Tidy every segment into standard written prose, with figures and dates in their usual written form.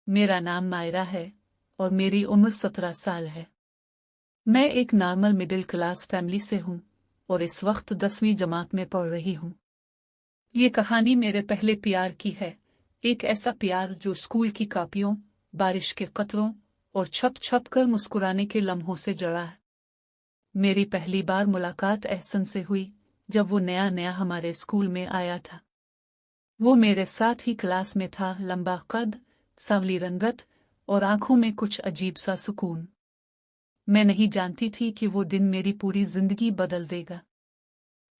मेरा नाम मायरा है और मेरी उम्र 17 साल है। मैं एक नॉर्मल मिडिल क्लास फैमिली से हूँ और इस वक्त 10वीं जमात में पढ़ रही हूँ। ये कहानी मेरे पहले प्यार की है, एक ऐसा प्यार जो स्कूल की कॉपियों, बारिश के कतरों और छप छप कर मुस्कुराने के लम्हों से जुड़ा है। मेरी पहली बार मुलाकात एहसन से हुई जब वो नया नया हमारे स्कूल में आया था। वो मेरे साथ ही क्लास में था, लंबा कद, सांवली रंगत और आंखों में कुछ अजीब सा सुकून। मैं नहीं जानती थी कि वो दिन मेरी पूरी जिंदगी बदल देगा।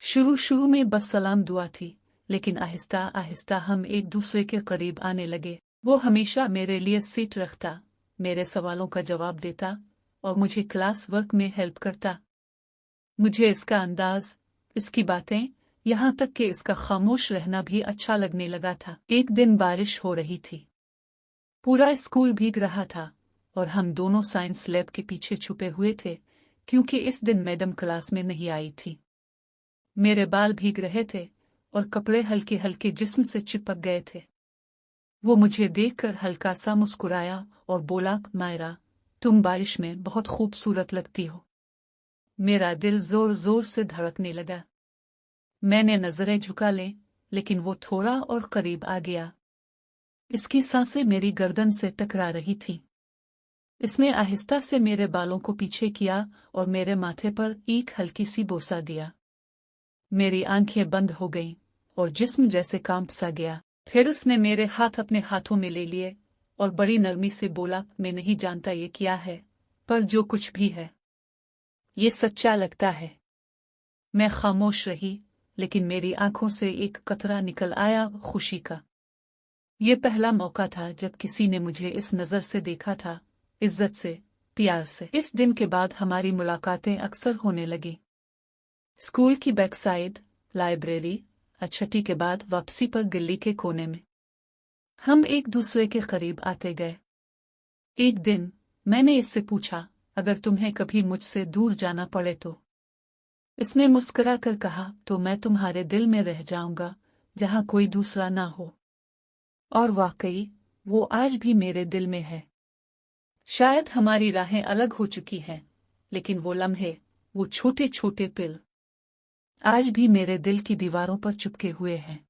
शुरू शुरू में बस सलाम दुआ थी, लेकिन आहिस्ता आहिस्ता हम एक दूसरे के करीब आने लगे। वो हमेशा मेरे लिए सीट रखता, मेरे सवालों का जवाब देता और मुझे क्लास वर्क में हेल्प करता। मुझे इसका अंदाज, इसकी बातें, यहाँ तक कि इसका खामोश रहना भी अच्छा लगने लगा था। एक दिन बारिश हो रही थी, पूरा स्कूल भीग रहा था और हम दोनों साइंस लैब के पीछे छुपे हुए थे, क्योंकि इस दिन मैडम क्लास में नहीं आई थी। मेरे बाल भीग रहे थे और कपड़े हल्के हल्के जिस्म से चिपक गए थे। वो मुझे देखकर हल्का सा मुस्कुराया और बोला, मायरा, तुम बारिश में बहुत खूबसूरत लगती हो। मेरा दिल जोर जोर से धड़कने लगा। मैंने नजरें झुका ली, लेकिन वो थोड़ा और करीब आ गया। इसकी सांसें मेरी गर्दन से टकरा रही थी। इसने आहिस्ता से मेरे बालों को पीछे किया और मेरे माथे पर एक हल्की सी बोसा दिया। मेरी आंखें बंद हो गईं और जिस्म जैसे कांप सा गया। फिर उसने मेरे हाथ अपने हाथों में ले लिए और बड़ी नरमी से बोला, मैं नहीं जानता ये क्या है, पर जो कुछ भी है, ये सच्चा लगता है। मैं खामोश रही, लेकिन मेरी आंखों से एक कतरा निकल आया, खुशी का। ये पहला मौका था जब किसी ने मुझे इस नज़र से देखा था, इज्जत से, प्यार से। इस दिन के बाद हमारी मुलाकातें अक्सर होने लगी। स्कूल की बैक साइड, लाइब्रेरी, छठी के बाद वापसी पर गली के कोने में हम एक दूसरे के करीब आते गए। एक दिन मैंने इससे पूछा, अगर तुम्हें कभी मुझसे दूर जाना पड़े तो? इसने मुस्कुरा कर कहा, तो मैं तुम्हारे दिल में रह जाऊंगा, जहां कोई दूसरा ना हो। और वाकई वो आज भी मेरे दिल में है। शायद हमारी राहें अलग हो चुकी हैं, लेकिन वो लम्हे, वो छोटे छोटे पिल आज भी मेरे दिल की दीवारों पर चिपके हुए हैं।